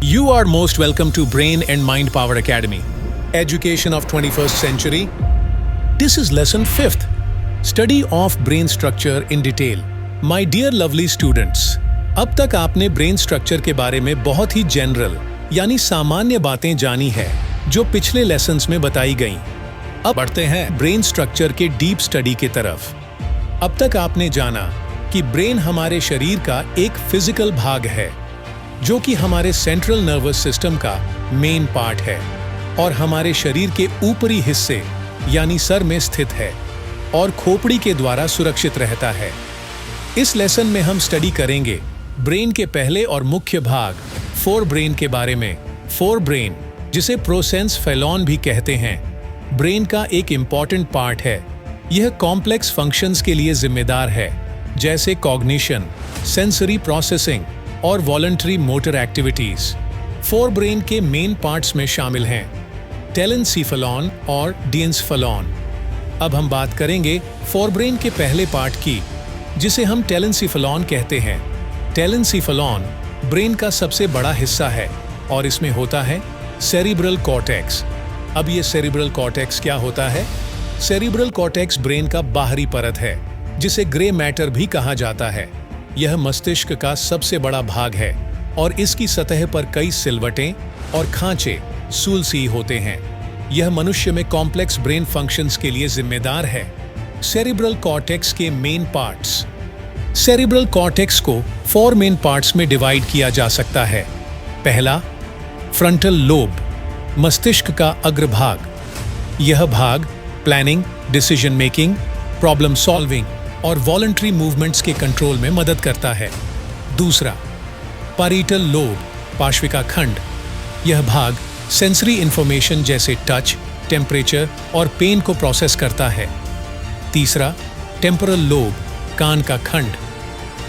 You are most welcome to Brain and Mind Power Academy. Education of 21st Century. This is lesson 5th. Study of brain structure in detail. My dear lovely students, अब तक आपने brain structure के बारे में बहुत ही general यानी सामान्य बातें जानी है जो पिछले लेसन्स में बताई गईं। अब बढ़ते हैं ब्रेन स्ट्रक्चर के डीप स्टडी की तरफ। अब तक आपने जाना कि ब्रेन हमारे शरीर का एक फिजिकल भाग है जो कि हमारे सेंट्रल नर्वस सिस्टम का मेन पार्ट है और हमारे शरीर के ऊपरी हिस्से यानी सर में स्थित है और खोपड़ी के द्वारा सुरक्षित रहता है। इस लेसन में हम स्टडी करेंगे ब्रेन के पहले और मुख्य भाग फोर ब्रेन के बारे में। फोर ब्रेन, जिसे प्रोसेंस फेलॉन भी कहते हैं, ब्रेन का एक इंपॉर्टेंट पार्ट है। यह कॉम्प्लेक्स फंक्शंस के लिए जिम्मेदार है जैसे कॉग्निशन, सेंसरी प्रोसेसिंग और voluntary motor activities. Fore brain के मेन पार्ट्स में शामिल हैं टेलेनसीफेलॉन और डिएंसेफेलॉन। अब हम बात करेंगे फोर ब्रेन के पहले पार्ट की, जिसे हम टेलेनसीफेलॉन कहते हैं। टेलेनसीफेलॉन ब्रेन का सबसे बड़ा हिस्सा है और इसमें होता है सेरिब्रल कॉर्टेक्स। अब ये सेरिब्रल कॉर्टेक्स क्या होता है? सेरिब्रल कॉर्टेक्स ब्रेन का बाहरी परत है जिसे ग्रे मैटर भी कहा जाता है। यह मस्तिष्क का सबसे बड़ा भाग है और इसकी सतह पर कई सिलवटें और खांचे सूलसी होते हैं। यह मनुष्य में कॉम्प्लेक्स ब्रेन फंक्शंस के लिए जिम्मेदार है। सेरिब्रल कॉर्टेक्स के मेन पार्ट्स। सेरिब्रल कॉर्टेक्स को 4 मेन पार्ट्स में डिवाइड किया जा सकता है। पहला, फ्रंटल लोब, मस्तिष्क का अग्रभाग। यह भाग planning, decision making, problem solving और वॉलंटरी मूवमेंट्स के कंट्रोल में मदद करता है। दूसरा, पैरिटल लोब, पार्श्विका खंड। यह भाग सेंसरी इंफॉर्मेशन जैसे टच, टेम्परेचर और पेन को प्रोसेस करता है। तीसरा, टेम्पोरल लोब, कान का खंड।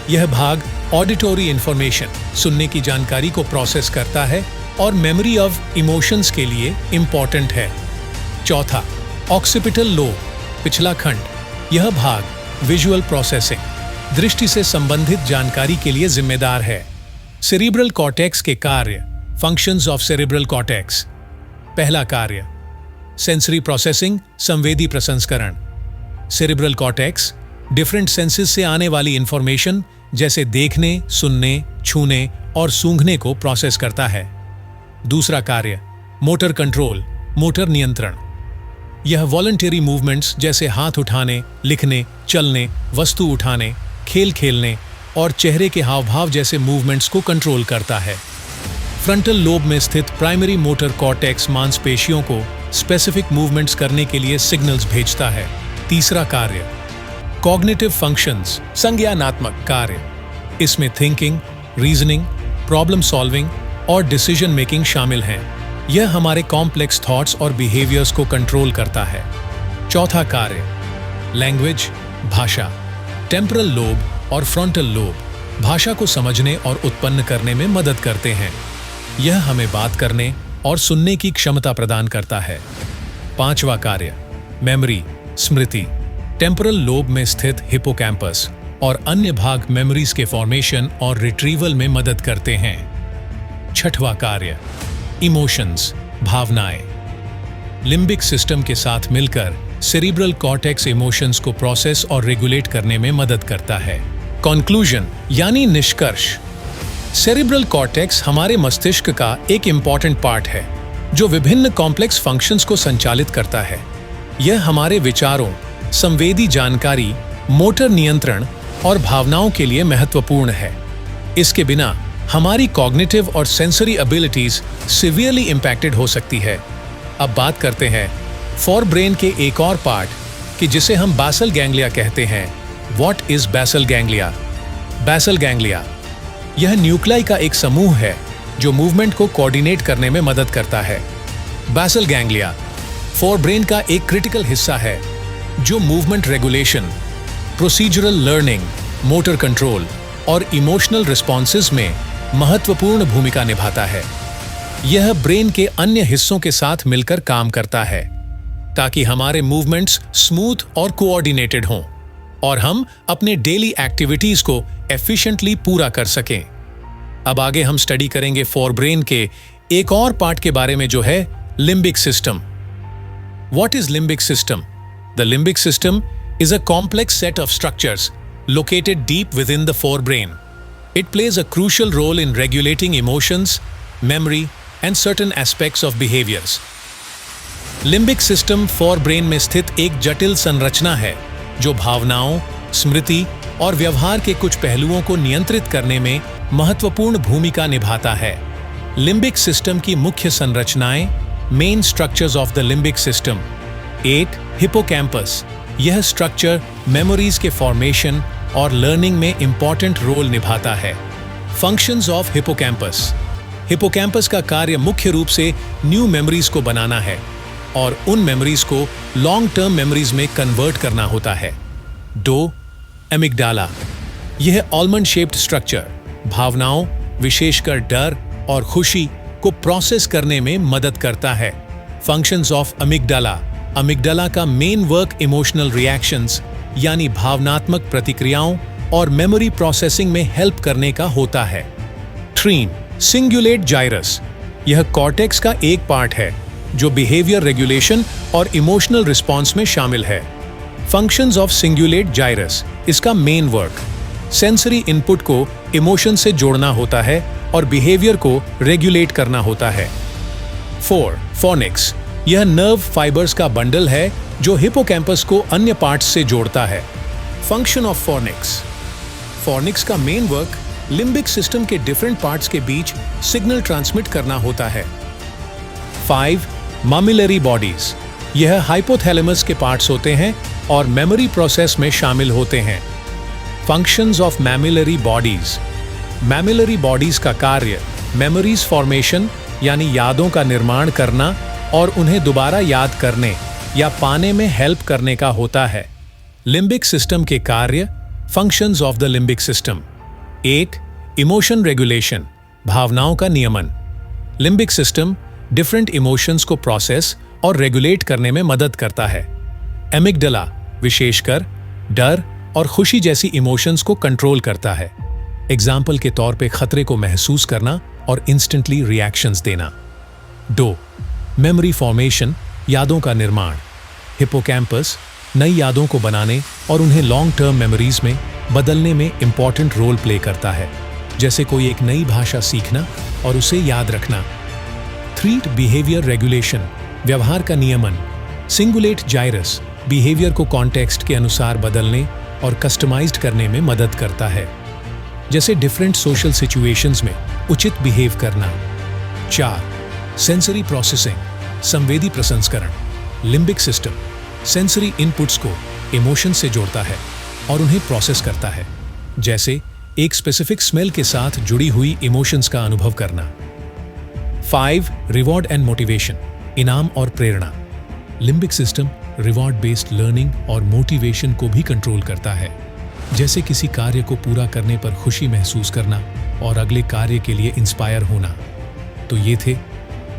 यह भाग ऑडिटोरी इंफॉर्मेशन, सुनने की जानकारी को प्रोसेस करता है और मेमोरी ऑफ इमोशंस के लिए इंपॉर्टेंट है। चौथा, ऑक्सीपिटल लोब, पिछला खंड। यह भाग विजुअल प्रोसेसिंग, दृष्टि से संबंधित जानकारी के लिए जिम्मेदार है। सेरिब्रल कॉर्टेक्स के कार्य, फंक्शंस ऑफ सेरिब्रल कॉर्टेक्स। पहला कार्य, सेंसरी प्रोसेसिंग, संवेदी प्रसंस्करण। सेरिब्रल कॉर्टेक्स डिफरेंट सेंसेस से आने वाली इंफॉर्मेशन जैसे देखने, सुनने, छूने और सूंघने को प्रोसेस करता है। दूसरा कार्य, मोटर कंट्रोल, मोटर नियंत्रण। यह वॉलंटरी मूवमेंट्स जैसे हाथ उठाने, लिखने, चलने, वस्तु उठाने, खेल खेलने और चेहरे के हावभाव जैसे मूवमेंट्स को कंट्रोल करता है। फ्रंटल लोब में स्थित प्राइमरी मोटर कॉर्टेक्स मांसपेशियों को स्पेसिफिक मूवमेंट्स करने के लिए सिग्नल्स भेजता है। तीसरा कार्य, कॉग्निटिव फंक्शंस, संज्ञानात्मक कार्य। इसमें थिंकिंग, रीजनिंग, प्रॉब्लम सॉल्विंग और डिसीजन मेकिंग शामिल हैं। यह हमारे कॉम्प्लेक्स थॉट्स और बिहेवियर्स को कंट्रोल करता है। चौथा कार्य, लैंग्वेज, भाषा। टेम्पोरल लोब और फ्रंटल लोब भाषा को समझने और उत्पन्न करने में मदद करते हैं। यह हमें बात करने और सुनने की क्षमता प्रदान करता है। पांचवा कार्य, मेमोरी, स्मृति। टेम्पोरल लोब में स्थित हिपोकैम्पस और अन्य भाग मेमोरीज के फॉर्मेशन और रिट्रीवल में मदद करते हैं। छठवां कार्य, इमोशंस, भावनाएं। लिम्बिक सिस्टम के साथ मिलकर सेरिब्रल कॉर्टेक्स इमोशंस को प्रोसेस और रेगुलेट करने में मदद करता है। कंक्लूजन यानी निष्कर्ष, सेरिब्रल कॉर्टेक्स हमारे मस्तिष्क का एक इंपॉर्टेंट पार्ट है जो विभिन्न कॉम्प्लेक्स फंक्शंस को संचालित करता है। यह हमारे विचारों, संवेदी जानकारी, मोटर नियंत्रण और भावनाओं के लिए महत्वपूर्ण है। इसके बिना हमारी कॉग्निटिव और सेंसरी एबिलिटीज सीवियरली इंपैक्टेड हो सकती है। अब बात करते हैं फोर ब्रेन के एक और पार्ट कि जिसे हम बासल गैंग्लिया कहते हैं। What is basal ganglia? Basal ganglia यह न्यूक्लाई का एक समूह है जो मूवमेंट को कोऑर्डिनेट करने में मदद करता है। बासल गैंग्लिया फोर ब्रेन का एक क्रिटिकल हिस्सा है जो movement regulation, procedural learning, motor control और इमोशनल रिस्पॉन्सेज में महत्वपूर्ण भूमिका निभाता है। यह ब्रेन के अन्य हिस्सों के साथ मिलकर काम करता है ताकि हमारे मूवमेंट्स स्मूथ और कोऑर्डिनेटेड हों और हम अपने डेली एक्टिविटीज को एफिशिएंटली पूरा कर सकें। अब आगे हम स्टडी करेंगे फोरब्रेन के एक और पार्ट के बारे में जो है limbic system. What is limbic system? The limbic system is a complex set of structures located deep within the forebrain. It plays a crucial role in regulating emotions, memory, and certain aspects of behaviors. Limbic system forebrain में स्थित एक जटिल संरचना है जो भावनाओं, स्मृति और व्यवहार के कुछ पहलुओं को नियंत्रित करने में महत्वपूर्ण भूमिका निभाता है। लिम्बिक सिस्टम की मुख्य संरचनाएं, main structures of the limbic system. 8. Hippocampus. यह स्ट्रक्चर मेमोरीज के फॉर्मेशन और लर्निंग में इंपॉर्टेंट रोल निभाता है। Functions of hippocampus. हिपोकैम्पस का कार्य मुख्य रूप से न्यू मेमोरीज को बनाना है और उन मेमोरीज को लॉन्ग टर्म मेमोरीज में कन्वर्ट करना होता है। 2. एमिग्डाला। यह आलमंड शेप्ड स्ट्रक्चर भावनाओं, विशेषकर डर और खुशी को प्रोसेस करने में मदद करता है। Functions of amygdala. अमिग्डाला का मेन वर्क इमोशनल रिएक्शंस यानी भावनात्मक प्रतिक्रियाओं और मेमोरी प्रोसेसिंग में हेल्प करने का होता है। 3. Cingulate gyrus. यह कॉर्टेक्स का एक पार्ट है जो बिहेवियर रेगुलेशन और इमोशनल रिस्पॉन्स में शामिल है। Functions of cingulate gyrus. इसका मेन वर्क सेंसरी इनपुट को इमोशन से जोड़ना होता है और बिहेवियर को रेगुलेट करना होता है। 4. फोनिक्स। यह नर्व फाइबर्स का बंडल है जो हिपोकैम्पस को अन्य पार्ट्स से जोड़ता है। Function of phoenix. फोनिक्स का मेन वर्क लिम्बिक सिस्टम के डिफरेंट पार्ट्स के बीच सिग्नल ट्रांसमिट करना होता है। 5. ममिलरी बॉडीज। यह हाइपोथैलेमस के पार्ट्स होते हैं और मेमोरी प्रोसेस में शामिल होते हैं। Functions of mammillary bodies. Mammillary bodies का कार्य मेमोरीज फॉर्मेशन यानी यादों का निर्माण करना और उन्हें दोबारा याद करने या पाने में हेल्प करने का होता है। लिम्बिक सिस्टम के कार्य functions of the limbic system. 8. Emotion regulation. भावनाओं का नियमन। लिम्बिक सिस्टम डिफरेंट इमोशंस को प्रोसेस और रेगुलेट करने में मदद करता है। एमिग्डाला विशेषकर डर और खुशी जैसी इमोशंस को कंट्रोल करता है। एग्जाम्पल के तौर पे खतरे को महसूस करना और इंस्टेंटली रिएक्शंस देना। 2. मेमोरी फॉर्मेशन यादों का निर्माण। हिपोकैम्पस नई यादों को बनाने और उन्हें लॉन्ग टर्म मेमोरीज में बदलने में इंपॉर्टेंट रोल प्ले करता है, जैसे कोई एक नई भाषा सीखना और उसे याद रखना। 3. बिहेवियर रेगुलेशन व्यवहार का नियमन। सिंगुलेट जाइरस बिहेवियर को कॉन्टेक्स्ट के अनुसार बदलने और कस्टमाइज्ड करने में मदद करता है, जैसे डिफरेंट सोशल सिचुएशंस में उचित बिहेव करना। 4. सेंसरी प्रोसेसिंग संवेदी प्रसंस्करण। लिम्बिक सिस्टम सेंसरी इनपुट्स को इमोशन से जोड़ता है और उन्हें प्रोसेस करता है, जैसे एक स्पेसिफिक स्मेल के साथ जुड़ी हुई इमोशंस का अनुभव करना। 5. रिवॉर्ड एंड मोटिवेशन इनाम और प्रेरणा। Limbic system reward based learning और मोटिवेशन को भी कंट्रोल करता है, जैसे किसी कार्य को पूरा करने पर खुशी महसूस करना और अगले कार्य के लिए इंस्पायर होना। तो ये थे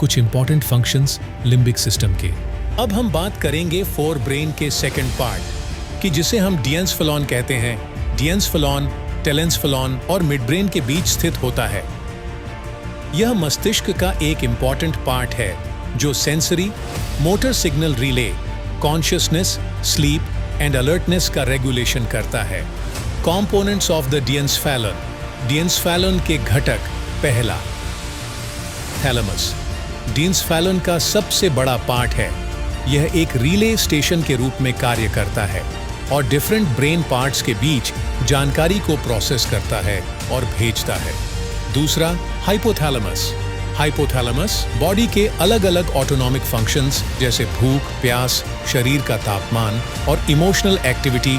कुछ इंपॉर्टेंट फंक्शंस लिम्बिक सिस्टम के। अब हम बात करेंगे फोरब्रेन के सेकंड पार्ट कि जिसे हम डिएन्सेफेलॉन कहते हैं। डिएन्सेफेलॉन, टेलेन्सेफेलॉन और मिडब्रेन के बीच स्थित होता है। यह मस्तिष्क का एक इंपॉर्टेंट पार्ट है जो sensory, motor signal relay, consciousness, sleep and alertness का रेगुलेशन करता है। Components of the diencephalon. Diencephalon के घटक। पहला, थैलेमस। डिएन्सेफेलॉन का सबसे बड़ा पार्ट है। यह एक रिले स्टेशन के रूप में कार्य करता है और डिफरेंट ब्रेन पार्ट्स के बीच जानकारी को प्रोसेस करता है और भेजता है। दूसरा, हाइपोथैलेमस। हाइपोथैलेमस बॉडी के अलग अलग ऑटोनॉमिक फंक्शंस जैसे भूख, प्यास, शरीर का तापमान और इमोशनल एक्टिविटी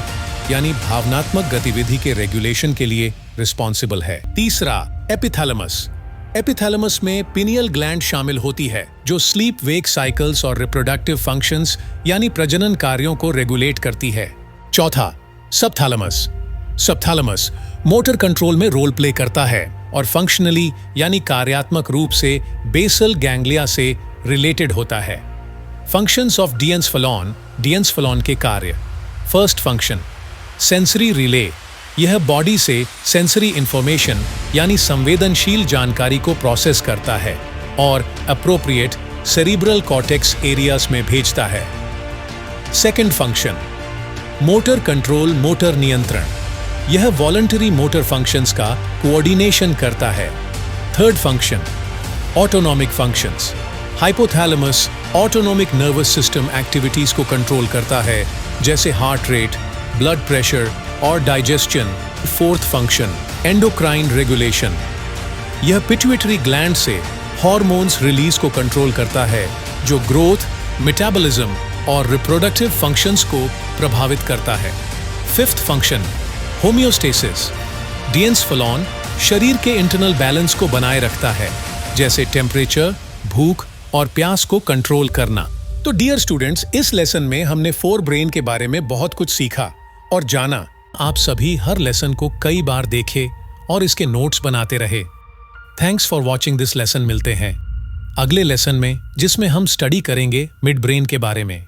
यानी भावनात्मक गतिविधि के रेगुलेशन के लिए रिस्पॉन्सिबल है। तीसरा, एपिथैलेमस। एपिथैलेमस में पिनियल ग्लैंड शामिल होती है जो स्लीप वेक साइकिल्स और रिप्रोडक्टिव फंक्शंस यानी प्रजनन कार्यों को रेगुलेट करती है। चौथा, सबथैलेमस। सबथैलेमस मोटर कंट्रोल में रोल प्ले करता है और फंक्शनली यानी कार्यात्मक रूप से बेसल गैंग्लिया से रिलेटेड होता है। Functions of डिएन्सेफेलॉन। डिएन्सेफेलॉन के कार्य। फर्स्ट फंक्शन, सेंसरी रिले यह बॉडी से सेंसरी इंफॉर्मेशन यानी संवेदनशील जानकारी को प्रोसेस करता है और अप्रोप्रिएट सेरिब्रल कॉर्टेक्स एरियाज में भेजता है। Second function, motor control, motor नियंत्रण। यह वॉलंटरी मोटर फंक्शंस का कोऑर्डिनेशन करता है। Third function, autonomic functions. Hypothalamus autonomic nervous system activities को कंट्रोल करता है, जैसे हार्ट रेट, ब्लड प्रेशर और digestion. Fourth function, endocrine regulation. यह पिट्यूटरी ग्लैंड से हॉर्मोन्स रिलीज को कंट्रोल करता है, जो ग्रोथ, मेटाबॉलिज्म और रिप्रोडक्टिव फंक्शंस को प्रभावित करता है। Fifth function, homeostasis. डिएंसफेलॉन शरीर के इंटरनल बैलेंस को बनाए रखता है, जैसे टेम्परेचर, भूख और प्यास को कंट्रोल करना। तो डियर स्टूडेंट्स, इस लेसन में हमने फोर ब्रेन के बारे में बहुत कुछ सीखा और जाना। आप सभी हर लेसन को कई बार देखे और इसके नोट्स बनाते रहे। Thanks for watching this lesson. मिलते हैं अगले लेसन में, जिसमें हम स्टडी करेंगे मिड ब्रेन के बारे में।